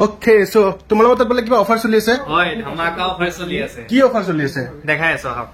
Okay so তোমালোকৰ তাত বোলে কিবা অফাৰ চলি আছে হয় ধামাকা অফাৰ চলি আছে কি অফাৰ চলি আছে দেখাই আছো হক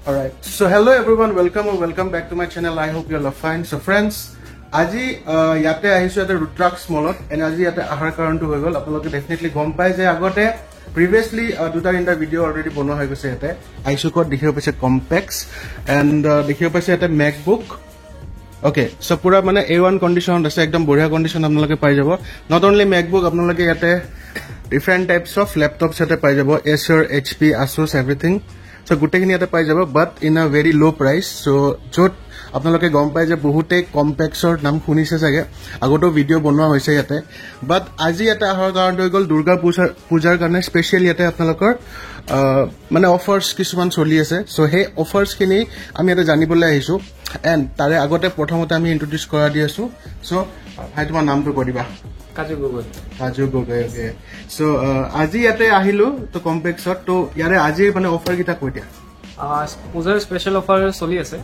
Alright, so hello everyone, welcome back to my channel. I hope you all are fine. So friends, আজি ইয়াতে আহিছো এটা ৰুদ্ৰাক্স মলত এন্ড আজি ইয়াতে আহাৰ কাৰণটো হৈ গল আপোনালোকে ডেফিনেটলি গম পাই যে আগতে প্ৰিভিয়াসলি দুটা তিনটা ভিডিও অলৰেডি বনোৱা হৈ গৈছে ইয়াতে আইচুকত দেখিব পাইছে কম্পেক্স এন্ড দেখিব পাইছে ইয়াতে মেকবুক ওকে সো পুরা মানে A1 কন্ডিশন আছে একদম বঢ়িয়া কন্ডিশন আপোনালোকে পাই যাব নট অনলি মেকবুক আপোনালোকে ইয়াতে ডিফারেন্ট টাইপস অফ ল্যাপটপস ইয়াতে পাই যাব Acer HP Asus everything so গুটেখিনি ইয়াতে পাই যাব but in a very low price so য'ত আপোনালোকে গম পাই যে বহুতে কম্পেক্সৰ নাম শুনিছে চাগে আগতো ভিডিও বনোৱা হৈছে ইয়াতে বাট আজি এটা আহাৰ কাৰণ হৈ গল দুৰ্গা পূজাৰ কাৰণে স্পেশাল ইয়াতে আপোনালোকৰ মানে অফাৰ্স কিছুমান চলি আছে সো হে অফাৰ্স খিনি আমি এটা জানিবলৈ আহিছো এন্ড তাৰে আগতে প্ৰথমতে আমি ইন্ট্ৰোডিউস কৰা দি আছো সো ভাই তোমাৰ নামটো কৈ দিবা কাজু গগৈ ওকে সো আজি ইয়াতে আহিলো তো কম্পেক্সত তো ইয়াৰে আজি মানে অফাৰ কিটা কৈ দিয়া পূজাৰ স্পেশাল অফাৰ চলি আছে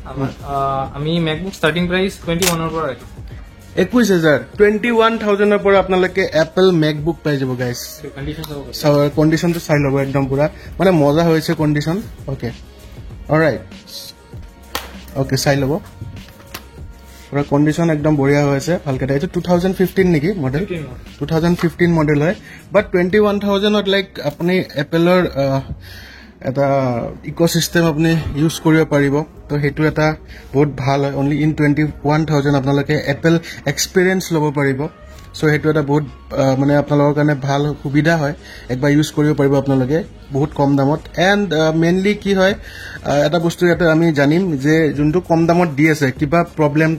আমি মেকবুক ষ্টাৰ্টিং প্ৰাইস 21 ৰ পৰা ৰাখি 21,000 ৰ পৰা আপোনালোকে এপল মেকবুক পাই যাব গাইস কন্ডিশনটো চাই লব একদম পুৰা মানে মজা হৈছে কন্ডিশন ওকে অলৰাইট ওকে চাই লব পুরা কন্ডিশন একদম বঢ়িয়া হৈছে ভালকে এটা 2015 নেকি মডেল 2015 মডেল হয় বাট 21,000 ত লাইক আপুনি এপলৰ এটা ইকোসিস্টেম আপুনি ইউজ কৰিব পাৰিব তো হেতু এটা বহুত ভাল হয় অনলি ইন 21,000 আপোনালোকে এপল এক্সপেৰিয়েন্স ল'ব পাৰিব সো হেতু এটা বহুত মানে আপোনালোকৰ কাৰণে ভাল সুবিধা হয় একবাৰ ইউজ কৰিব পাৰিব আপোনালোকে বহুত কম দামত এন্ড মেইনলি কি হয় এটা বস্তু এটা আমি জানিম যে যোনটো কম দামত দি আছে কিবা প্ৰবলেম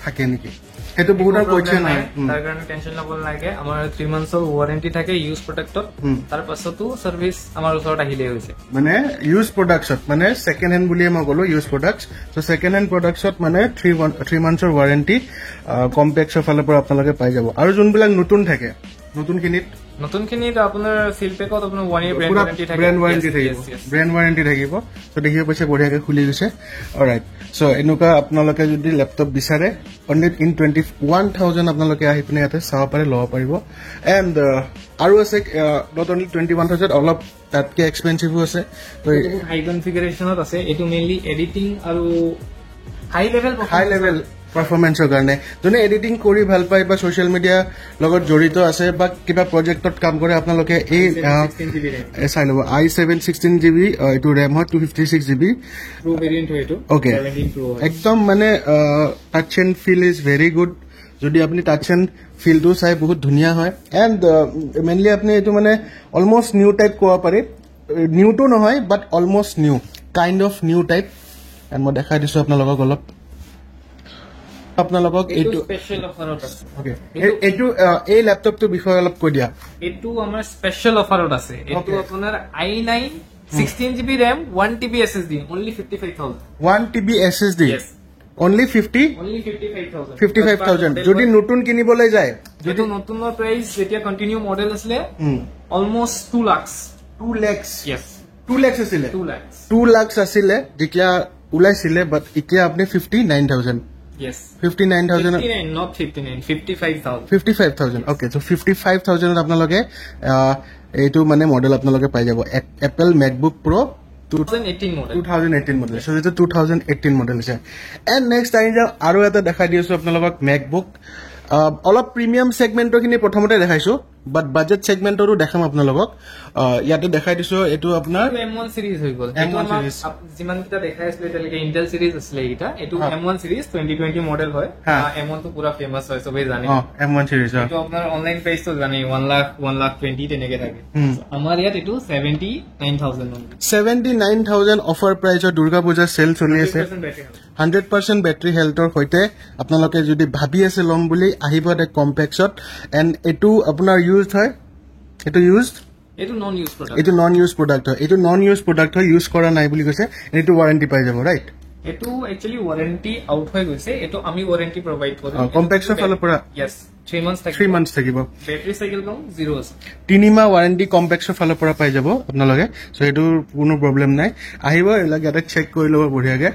থাকে নেকি হেতু বহুতৰ কোৱেশ্চন হয় তাৰ কাৰণে টেনচন ল'ব নালাগে আমাৰ 3 মান্থছৰ ওয়াৰেন্টি থাকে ইউজ প্ৰডাক্টত তাৰ পাছতো সাৰ্ভিস আমাৰ ওচৰত আহিলে হৈছে মানে ইউজ প্ৰডাক্টছত মানে সেকেন্ড হ্যান্ড বুলিয়ে মই গলো use products so second hand প্ৰডাক্টছত মানে 3 মান্থছৰ ওয়াৰেন্টি কম্পেক্সৰ ফালৰ পৰা আপোনালোকে পাই যাব আৰু যোনবিলাক নতুন থাকে নতুনখিনিত আপোনাৰ ফিল পেকত আপোনাৰ 1 ইয়াৰ ব্ৰ্যান্ড ওয়াৰেন্টি থাকিব সো দেখিব পাইছে বঢ়িয়াকে খুলি গৈছে অলৰাইট সো এনেকুৱা আপোনালোকে যদি ল্যাপটপ বিচাৰে অনলি ইন 21,000 আপোনালোকে আহি পিনে ইয়াতে চাব পাৰে ল'ব পাৰিব এন্ড আৰু আছে নট অনলি 21,000 অলপ তাতকে এক্সপেন্সিভো আছে তো হাই কনফিগাৰেশনত আছে এটো মেইনলি এডিটিং আৰু হাই লেভেল পাৰফৰমেন্সৰ কাৰণে যোনে এডিটিং কৰি ভাল পায় বা সোশ্যাল মিডিয়া লগত জড়িত আছে বা কিবা প্ৰজেক্টত কাম কৰে আপোনালোকে এই চাই লব i7 16GB এটো RAM হয় 256GB প্রো ভেরিয়েন্ট হয় এটো ওকে একদম মানে touch and feel is very good যদি আপনি টাচ এন্ড ফিল তো চাই বহুত ধুনিয়া হয় এন্ড মেইনলি আপনি এটো মানে অলমোস্ট নিউ টাইপ কোৱা পারে নিউ তো নহয় but almost new kind of new type and মই দেখাই দিছো আপোনালোকক অলপ আপোনালোকক এটো স্পেশাল অফাৰত আছে ওকে এটো এই ল্যাপটপটোৰ বিষয়ে অলপ কৈ দিয়া এটো আমাৰ স্পেশাল অফাৰত আছে এটো আপোনাৰ i9 16GB RAM 1TB SSD only 55,000 1TB SSD yes only 55,000 যদি নতুন কিনিবলৈ যায় যদি নতুনৰ প্ৰাইস যেতিয়া কন্টিনিউ মডেল আছিল অলমোস্ট 2 lakhs yes 2 lakhs আছিল 2 lakhs আছিল যেতিয়া উলাইছিলে বাট এতিয়া আপনি 59,000 yes 59,000 not 59 55,000 okay so 55,000 ত আপোনালোকে এইটো মানে মডেল আপোনালোকে পাই যাব Apple MacBook pro 2018 model so এটা 2018 মডেল আছে এন্ড নেক্সট টাইম আৰু এটা দেখাই দিছো আপোনালোকক মেকবুক অলপ প্ৰিমিয়াম সেগমেন্টৰ খিনি প্ৰথমতে দেখাইছো বাট বাজেট সেগমেন্টৰো দেখাম আপোনালোকক ইয়াতে দেখাই দিছো এটো আপোনাৰ M1 সিরিজ হৈ গল M1 series যিমান কিটা দেখাই আছিল এতিয়ালৈকে ইন্টেল সিরিজ আছিল এটা এটো M1 সিরিজ 2020 মডেল হয় M1 তো পুরা ফেমাস হয় সবাই জানে M1 সিরিজ এটো আপোনাৰ অনলাইন প্ৰাইস তো জানে 1,20,000 তেনেকে থাকে আমাৰ ইয়াত এটো 79,000 অফাৰ প্ৰাইসৰ দুৰ্গা পূজা সেল চলি আছে 100% ব্যাটাৰি হেলথৰ হৈতে আপোনালোকে যদি ভাবি আছে লম বুলি আহিব দে কমপ্লেক্সত এন্ড এটো আপোনাৰ ইউজড হয় এটো ইউজড এটো নন ইউজ প্ৰডাক্ট এটো নন ইউজ প্ৰডাক্ট হয় এটো নন ইউজ প্ৰডাক্ট হয় ইউজ কৰা নাই বুলি কৈছে এটো ওয়াৰেন্টি পাই যাব ৰাইট এটো একচুয়ালি ওয়াৰেন্টি আউট হৈ গৈছে এটো আমি ওয়াৰেন্টি প্ৰভাইড কৰো কমপ্লেক্সৰ ফালৰ পৰা यस 3 months থাকিব ব্যাটাৰি সাইকেল কম 0 আছে 3 মাহ ওয়াৰেন্টি কমপ্লেক্সৰ ফালৰ পৰা পাই যাব আপোনালোকে সো এটো কোনো প্ৰবলেম নাই আহিব এলা ইয়াতে চেক কৰি লব বঢ়িয়াকে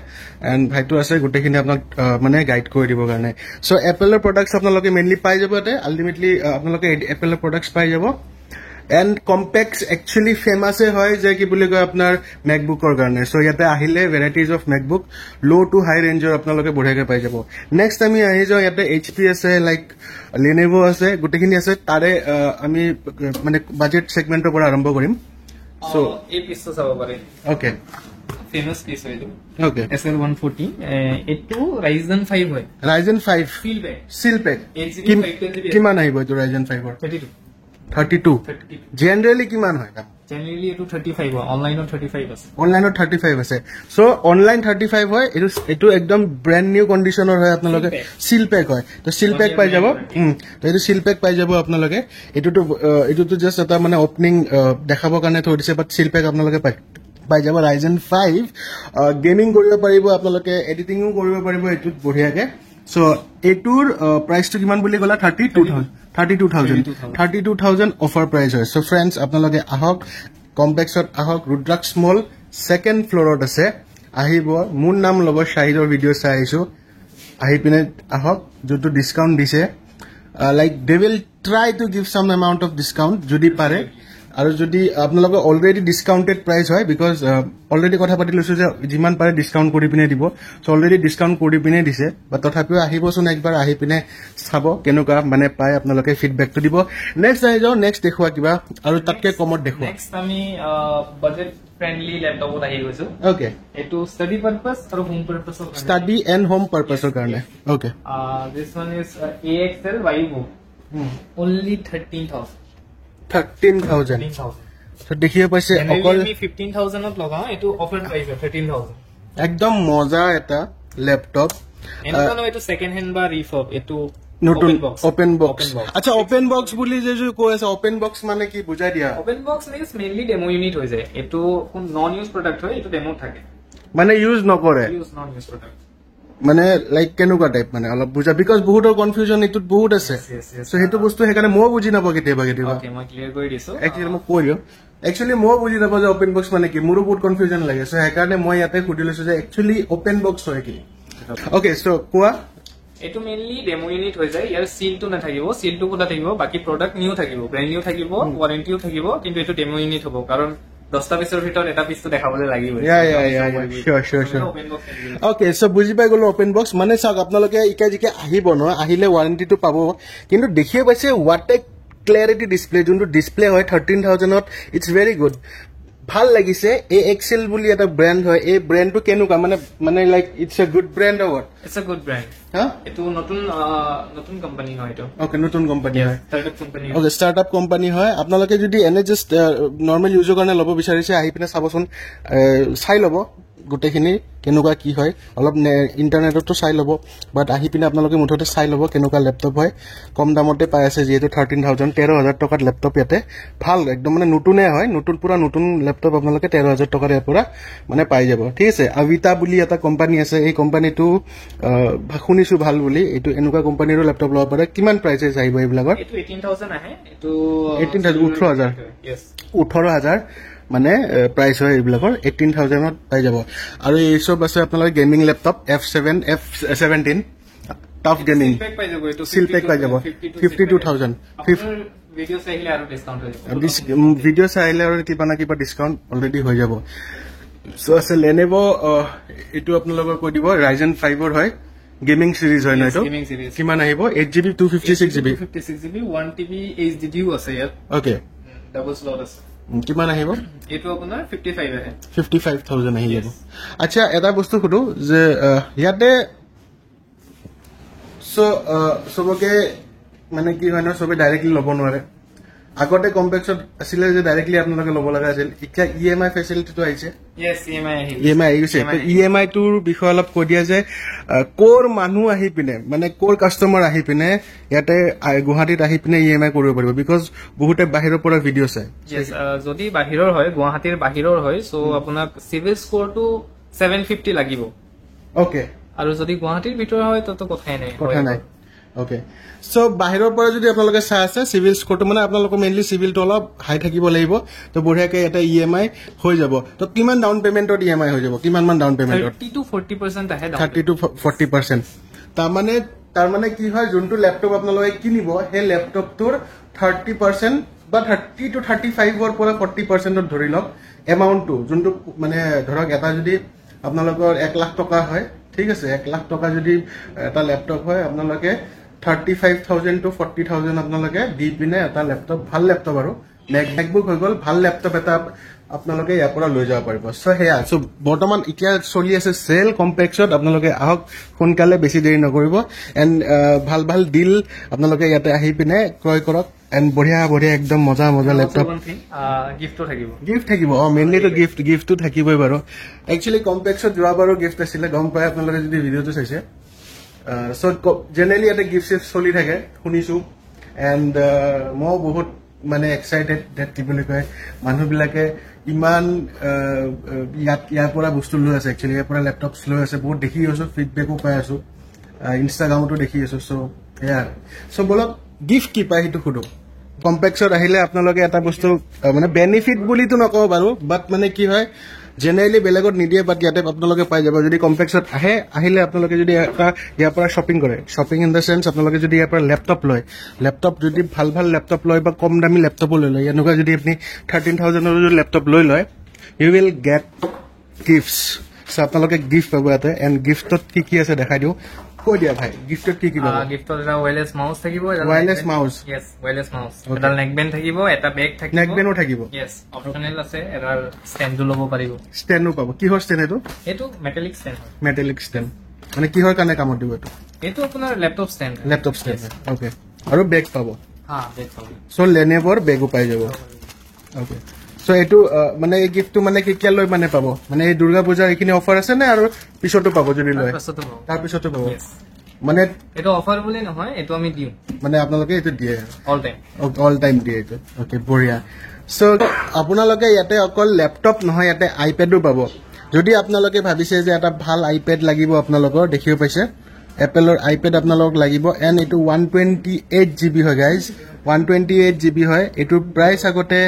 এন্ড ভাইটো আছে গোটেখিনি আপোনাক মানে গাইড কৰি দিব কাৰণে সো এপলৰ প্ৰডাক্টস আপোনালোকে মেইনলি পাই যাব এতে আলটিমেটলি আপোনালোকে এপলৰ প্ৰডাক্টস পাই যাব এন্ড কমপ্লেক্স একচুয়ালি ফেমাস হয় যে কি বুলি কয় আপোনাৰ ম্যাকবুকৰ কাৰণে সো ইয়াতে আহিলে varieties of MacBook low to high ৰেঞ্জৰ আপোনালোকে বঢ়িয়াকে পাই যাব নেক্সট আমি আহি যাও ইয়াতে এইচপি আছে লাইক Lenovo আছে গোটেখিনি আছে তাৰে আমি মানে বাজেট সেগমেন্টৰ পৰা আৰম্ভ কৰিম সো এই পিছটো চাব পাৰে ওকে ফেমাস পিছ হইলো ওকে SL140 এটো Ryzen 5 হয় Ryzen 5 সিল পেক কিমান আহিব এটো Ryzen 5 ৰ 32 জেনাৰেলি কিমান হয় জেনাৰেলি এটো 35 হয় অনলাইনত 35 আছে অনলাইনত 35 আছে সো অনলাইন 35 হয় এটো একদম ব্র্যান্ড নিউ কন্ডিশনৰ হয় আপোনালোকে সিল পেক হয় তো সিল পেক পাই যাব তো এটো সিল পেক পাই যাব আপোনালোকে এটো জাস্ট এটা মানে ওপেনিং দেখাবৰ কাৰণে থৈ দিছে বাট সিল পেক আপোনালোকে পাই যাব Ryzen 5 গেমিং কৰিব পাৰিব আপোনালোকে এডিটিংও কৰিব পাৰিব এটোত বঢ়িয়াকে সো এটোৰ প্ৰাইসটো কিমান বুলি গলা 32,000 অফাৰ প্ৰাইস হয় সো ফ্ৰেন্ডস আপোনালোকে আহক কমপ্লেক্সত আহক ৰুদ্ৰাক্স মল সেকেন্ড ফ্লোৰত আছে আহিব মোৰ নাম লব শাহিদৰ ভিডিও চাই আইছো আহি পিনে আহক যটো ডিসকাউন্ট দিছে like they will try to give some amount of discount যদি পারে আৰু যদি আপোনালোকে অলৰেডি ডিসকাউন্টেড প্ৰাইস হয় বিকজ অলৰেডি কথা পাতি লৈছো যে যিমান পাৰে ডিসকাউন্ট কৰি পিনে দিব সো অলৰেডি ডিসকাউন্ট কৰি পিনে দিছে বা তথাপিও আহিবচোন একবাৰ আহি পিনে চাব কেনেকুৱা মানে পায় আপোনালোকে ফিডব্যাকটো দিব নেক্সট আহি যাও নেক্সট দেখুৱা কিবা আৰু তাতকে কমত দেখুৱা নেক্সট আমি বাজেট ফ্ৰেন্ডলি ল্যাপটপত আহি গৈছো ওকে এটো স্টাডি পাৰপাস আৰু হোম পাৰপাসৰ কাৰণে স্টাডি এন্ড হোম পাৰপাসৰ কাৰণে okay this one is AXL Vivo only 13,000 তো দেখিয়ে পাইছে অকল আমি 15,000 ত লগাও এটো অফার প্রাইস 13,000 একদম মজা এটা ল্যাপটপ এনো এটো সেকেন্ড হ্যান্ড বা রিফব এটো নতুন ওপেন বক্স আচ্ছা ওপেন বক্স বুলি যে কৈ আছে ওপেন বক্স মানে কি বুজাই দিয়া open box means mainly demo unit হৈ যায় এটো কোন নন ইউজ প্ৰডাক্ট হয় এটো ডেমো থাকে মানে ইউজ নকৰে ইউজ নন ইউজ প্ৰডাক্ট মানে লাইক কেনেকুৱা টাইপ মানে অলপ বুজা বিকজ বহুতৰ কনফিউজন এটোত বহুত আছে সো হেতু বস্তু হেকানে মই বুজি নাপাও কেতিয়াবা ওকে মই ক্লিয়াৰ কৰি দিছো একচুয়ালি মই কৈ দিও একচুয়ালি মই বুজি নাপাও যে ওপেন বক্স মানে কি মোৰো বহুত কনফিউজন লাগে সো হেকানে মই ইয়াতে খুদি লৈছো যে একচুয়ালি ওপেন বক্স হয় কি ওকে সো কোৱা এটো মেইনলি ডেমো ইউনিট হৈ যায় ইয়াৰ সিলটো না থাকিব সিলটো কোটা থাকিব বাকি প্ৰডাক্ট নিউ থাকিব ব্ৰ্যান্ড নিউ থাকিব ওয়াৰেন্টিও থাকিব কিন্তু এটো ডেমো ইউনিট হ'ব কাৰণ 10টা পিছৰ ভিতৰত এটা পিছটো দেখাবলৈ লাগিব sure ওকে সো বুজি পাই গলো ওপেন বক্স মানে চাওক আপোনালোকে ইকা জিকে আহিব ন আহিলে ওয়ারেন্টিটো পাব কিন্তু দেখিয়ে পাইছে what a clarity display যোনটো ডিসপ্লে হয় 13,000 ত ইটস ভেরি গুড ভাল লাগিছে AXL বুলি এটা ব্র্যান্ড হয় এই ব্র্যান্ডটো কেনুকা মানে like it's a good brand or what it's a good brand এটো নতুন কোম্পানি হয় এটো ওকে নতুন কোম্পানি হয় startup company okay startup company হয় আপোনালোকে যদি এনে জাস্ট নরমাল ইউজৰ কাৰণে লব বিচাৰিছে আহি পিনে চাবচোন চাই লব গোটেখিনি কেনেকুৱা কি হয় অলপ ইন্টাৰনেটতো চাই লব বাট আহি পিনে আপোনালোকে মুঠতে চাই লব কেনেকুৱা ল্যাপটপ হয় কম দামতে পাই আছে যেহেতু 13,000 টকাত ল্যাপটপ ইয়াতে ভাল একদম মানে নতুনে হয় নতুন পুরা নতুন ল্যাপটপ আপোনালোকে 13,000 টকাৰ পৰা মানে পাই যাব ঠিক আছে আভিতা বুলি এটা কোম্পানি আছে এই কোম্পানিটো শুনিছো ভাল বুলি এটো এনেকুৱা কোম্পানিৰ ল্যাপটপ লব পাৰে কিমান প্ৰাইসেস আহিব এইবিলাকৰ এটো 18,000 আহে এটো 18,000 18,000 মানে প্রাইস হয় এইবিলাকৰ 18,000 ত পাই যাব আৰু এই সব আছে আপোনালোকে gaming laptop F7 F17 tough gaming seal pack পাই যাব 52,000 ভিডিও চাইলে আৰু ডিসকাউন্ট হৈ যাব ভিডিও চাইলে আৰু কিবা না কিবা ডিসকাউন্ট অলৰেডি হৈ যাব সো আছে Lenovo এটো আপোনালোকৰ কৈ দিব Ryzen 5 ৰ হয় গেমিং সিৰিজ হয় ন এইটো গেমিং সিরিজ কিমান আহিব 8GB 256GB 256GB 1TB HDD ও আছে ইয়াত ওকে ডাবল স্লট আছে কিমান আহিব এইটো আপোনাৰ 55 আহে 55,000 আহি যাব আচ্ছা এটা বস্তু সুধো যে ইয়াতে সবকে মানে কি হয় ন সবে ডাইৰেক্টলি ল'ব নোৱাৰে আগতে কমপ্লেক্সত আছিলে যে ডাইৰেক্টলি আপোনালোকে ল'ব লগা আছিল এতিয়া ইএমআই ফেচিলিটিটো আহিছে ইয়েস ইএমআই আহি ইএমআই আহি গৈছে ইএমআই টোৰ বিষয়ে অলপ কৈ দিয়া যে কৰ মানুহ আহি পিনে মানে কৰ কাষ্টমাৰ আহি পিনে ইয়াতে গুৱাহাটীত আহি পিনে ইএমআই কৰিব পাৰিব বিকজ বহুতে বাহিৰৰ পৰা ভিডিঅ' চায় যদি বাহিৰৰ হয় গুৱাহাটীৰ বাহিৰৰ হয় সো আপোনাক সিভিল স্কোৰটো 750 লাগিব ওকে আৰু যদি গুৱাহাটীৰ ভিতৰৰ হয় তো কথাই নাই কথা নাই ওকে সো বাহিৰৰ পৰা যদি আপোনালোকে চাই আছে সিভিল স্কোৰটো মানে আপোনালোকৰ মেইনলি সিভিলটো অলপ হাই থাকিব লাগিব তো বঢ়িয়াকে এটা ইএমআই হৈ যাব তো কিমান ডাউন পেমেন্টত ইএমআই হৈ যাব কিমান মান ডাউন পেমেন্টত 30 to 40% আহে 30 to 40% তাৰমানে কি হয় যোনটো ল্যাপটপ আপোনালোকে কিনিব সেই ল্যাপটপটোৰ 30% বা 30 to 35 ৰ পৰা 40% ত ধৰি লওক এমাউন্টটো যোনটো মানে ধৰক এটা যদি আপোনালোকৰ 1 লাখ টকা হয় ঠিক আছে 1 লাখ টকা যদি এটা ল্যাপটপ হয় আপোনালোকে 35,000 to 40,000 আপোনালোকে দি পিনে এটা ল্যাপটপ ভাল ল্যাপটপ আৰু MacBook হৈ গ'ল ভাল ল্যাপটপ এটা আপোনালোকে ইয়াৰ পৰা লৈ যাব পাৰিব সো হেয়া সো বৰ্তমান এতিয়া চলি আছে সেল কমপ্লেক্সত আপোনালোকে আহক সোনকালে বেছি দেৰি নকৰিব এণ্ড ভাল ডিল আপোনালোকে ইয়াতে আহি পিনে ক্ৰয় কৰক এণ্ড বঢ়িয়া একদম মজা ল্যাপটপ গিফ্ট থাকিব মেইনলি তো গিফ্টটো থাকিবই বাৰু একচুৱেলি কমপ্লেক্সত যোৱাবাৰো গিফ্ট আছিলে গম পাই আপোনালোকে যদি ভিডিঅ'টো চাইছে সো জেনেৰেলি ইয়াতে গিফ্ট চলি থাকে শুনিছো এণ্ড মই বহুত মানে এক্সাইটেড ডেট কি বুলি কয় মানুহবিলাকে ইমান ইয়াৰ পৰা বস্তু লৈ আছে একচুৱেলি ইয়াৰ পৰা লেপটপছ লৈ আছে বহুত দেখি আছো ফিডবেকো পাই আছো ইনষ্টাগ্ৰামতো দেখি আছো সো সেয়া সো বলক গিফ্ট কি পায় সেইটো সুধো কমপ্লেক্সত আহিলে আপোনালোকে এটা বস্তু মানে বেনিফিট বুলিতো নকওঁ বাৰু বাট মানে কি হয় জেনেৰেলি বেলেগত নিদিয়ে বাট ইয়াতে আপোনালোকে পাই যাব যদি কমপ্লেক্সত আহিলে আপোনালোকে যদি এটা ইয়াৰ পৰা শ্বপিং কৰে শ্বপিং ইন দ্য চেন্স আপোনালোকে যদি ইয়াৰ পৰা লেপটপ যদি ভাল লেপটপ লয় বা কম দামী লেপটপো লৈ লয় এনেকুৱা যদি আপুনি 13,000 যদি লেপটপ লৈ লয় you will get gifts so আপোনালোকে গিফ্ট পাব ইয়াতে এণ্ড গিফ্টত কি আছে দেখাই দিওঁ কৈ দিয়া ভাই গিফ্টত কি পাব গিফ্টত এটা ওয়্যাৰলেস মাউস থাকিব ওয়্যাৰলেস মাউস ইয়েস ওয়্যাৰলেস মাউস এটা নেকবেন্ড থাকিব এটা বেগ থাকিব নেকবেন্ডও থাকিব ইয়েস অপশনাল আছে এটা ষ্টেণ্ডো ল'ব পাৰিব ষ্টেণ্ডো পাব কিহৰ ষ্টেণ্ড এইটো মেটালিক ষ্টেণ্ড মানে কিহৰ কাৰণে কামত দিব এইটো আপোনাৰ লেপটপ ষ্টেণ্ড ওকে আৰু বেগ পাব বেগ পাব সো লেনেভৰ বেগো পাই যাব ওকে সো এইটো মানে এই গিফ্টটো মানে কেতিয়ালৈ মানে পাব মানে এই দুৰ্গা পূজাৰ এইখিনি অফাৰ আছে নে আৰু পিছতো পাব যদি লয় তাৰ পিছতো পাব মানে এইটো অফাৰ বুলি নহয় এইটো আমি দিওঁ মানে আপোনালোকে এইটো দিয়ে অল টাইম দিয়ে এইটো ওকে বঢ়িয়া সো আপোনালোকে ইয়াতে অকল লেপটপ নহয় ইয়াতে আইপেডো পাব যদি আপোনালোকে ভাবিছে যে এটা ভাল আইপেড লাগিব আপোনালোকৰ দেখিব পাইছে এপলৰ আইপেড আপোনালোকক লাগিব এণ্ড এইটো 128GB হয় গাইজ 128GB হয় এইটোৰ প্ৰাইচ আগতে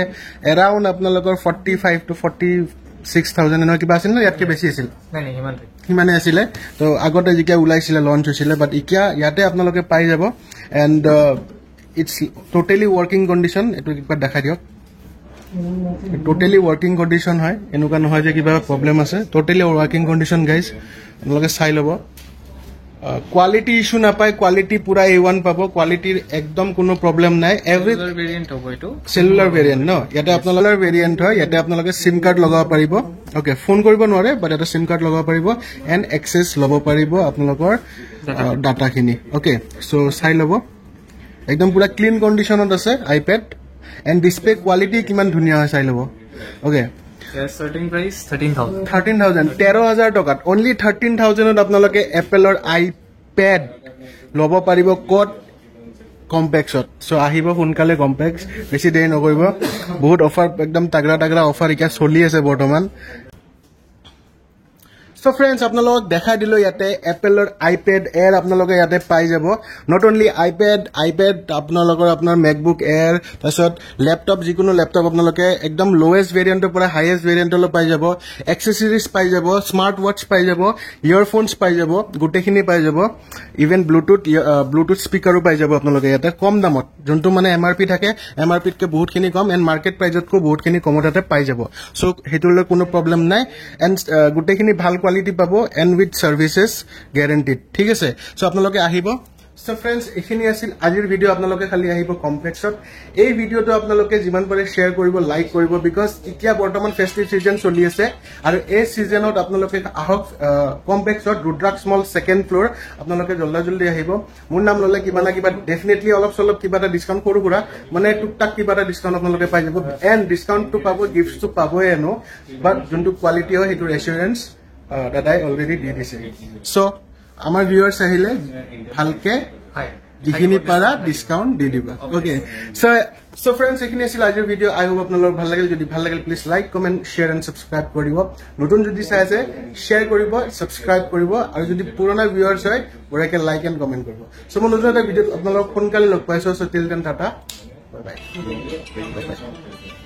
এৰাউণ্ড আপোনালোকৰ 45 to 46,000 এনেকুৱা কিবা আছিল ন ইয়াতকে বেছি আছিল সিমানে আছিলে তো আগতে যেতিয়া ওলাইছিলে লঞ্চ হৈছিলে বাট এতিয়া ইয়াতে আপোনালোকে পাই যাব and it's totally working condition এইটো কিবা দেখাই দিয়ক টোটেলি ৱৰ্কিং কণ্ডিশ্যন হয় এনেকুৱা নহয় যে কিবা প্ৰব্লেম আছে টোটেলি ৱৰ্কিং কণ্ডিশ্যন গাইজ আপোনালোকে চাই ল'ব কোৱালিটি ইস্যু নাপায় কোৱালিটি পুৰা A1 পাব কোৱালিটিৰ একদম কোনো প্ৰব্লেম নাই এভৰি সেলুলাৰ ভেৰিয়েণ্ট ন ইয়াতে আপোনালোকৰ ভেৰিয়েণ্ট হয় ইয়াতে আপোনালোকে সিম কাৰ্ড লগাব পাৰিব ওকে ফোন কৰিব নোৱাৰে বাট এটা সিম কাৰ্ড লগাব পাৰিব এণ্ড এক্সেছ ল'ব পাৰিব আপোনালোকৰ ডাটাখিনি ওকে সো চাই ল'ব একদম পুৰা ক্লিন কণ্ডিশ্যনত আছে আইপেড এণ্ড ডিছপ্লে কোৱালিটি কিমান ধুনীয়া হয় চাই ল'ব ওকে starting price 13,000 13,000 টকাত only 13,000ত আপোনালোকে এপলৰ আইপেড ল'ব পাৰিব ক'ত কমপ্লেক্সত সো আহিব সোনকালে কমপ্লেক্স বেছি দেৰি নকৰিব বহুত অফাৰ একদম তাগৰা অফাৰ এতিয়া চলি আছে বৰ্তমান সো ফ্ৰেণ্ডছ আপোনালোকক দেখাই দিলো ইয়াতে এপলৰ আইপেড এয়াৰ আপোনালোকে ইয়াতে পাই যাব নট অনলি আইপেড আপোনালোকৰ আপোনাৰ মেকবুক এয়াৰ তাৰপিছত লেপটপ যিকোনো লেপটপ আপোনালোকে একদম লোৱেষ্ট ভেৰিয়েণ্টৰ পৰা হাইয়েষ্ট ভেৰিয়েণ্টলৈ পাই যাব এক্সেসৰিজ পাই যাব স্মাৰ্ট ৱাচ পাই যাব ইয়াৰফোনছ পাই যাব গোটেইখিনি পাই যাব ইভেন ব্লুটুথ স্পীকাৰো পাই যাব আপোনালোকে ইয়াতে কম দামত যোনটো মানে এমআৰপি থাকে এমআৰপিতকৈ বহুতখিনি কম এণ্ড মাৰ্কেট প্ৰাইজতকৈ বহুতখিনি কমতে পাই যাব সো সেইটোলৈ কোনো প্ৰব্লেম নাই এণ্ড গোটেইখিনি ভাল কোৱালিটি পাব এণ্ড উইথ সাৰ্ভিসেছ গ্যাৰান্টিড ঠিক আছে সো আপোনালোকে আহিব সো ফ্ৰেন্ডস এখিনি আছিল আজিৰ ভিডিও আপোনালোকে খালি আহিব কমপ্লেক্সত এই ভিডিওটো আপোনালোকে যিমান পাৰে শেয়াৰ কৰিব লাইক কৰিব বিকজ এতিয়া বৰ্তমান ফেষ্টিভ সিজন চলি আছে আৰু এই সিজনত আপোনালোকে আহক কমপ্লেক্সত ৰুদ্ৰাক্স মল সেকেন্ড ফ্লোৰ আপোনালোকে জলদি আহিব মোৰ নাম ললে কিবা না কিবা ডেফিনেটলি অলপ সলপ কিবা এটা ডিসকাউন্ট কৰো পুৰা মানে টুকটাক কিবা এটা ডিসকাউন্ট আপোনালোকে পাই যাব এণ্ড ডিসকাউন্ট তো পাব গিফটস তো পাবই এনো বাট যোনটো কোৱালিটি হয় হেতু এসুৰেন্স দাদাই অলৰেডি দি দিছে সো আমাৰ ভিউয়াৰ্স আহিলে ভালকে যিখিনি পাৰা ডিসকাউন্ট দি দিবা ওকে সো ফ্ৰেন্ডস এখিনি আছিল আজিৰ ভিডিও আই হোপ আপোনালোকৰ ভাল লাগিল যদি ভাল লাগিল please like comment share and subscribe কৰিব নতুন যদি চাই আছে শেয়াৰ কৰিব সাবস্ক্ৰাইব কৰিব আৰু যদি পুৰণা ভিউয়াৰ্স হয় বঢ়িয়াকৈ লাইক এণ্ড কমেন্ট কৰিব সো মই নতুন এটা ভিডিওত আপোনালোকক সোনকালে লগ পাইছো so till then tata bye bye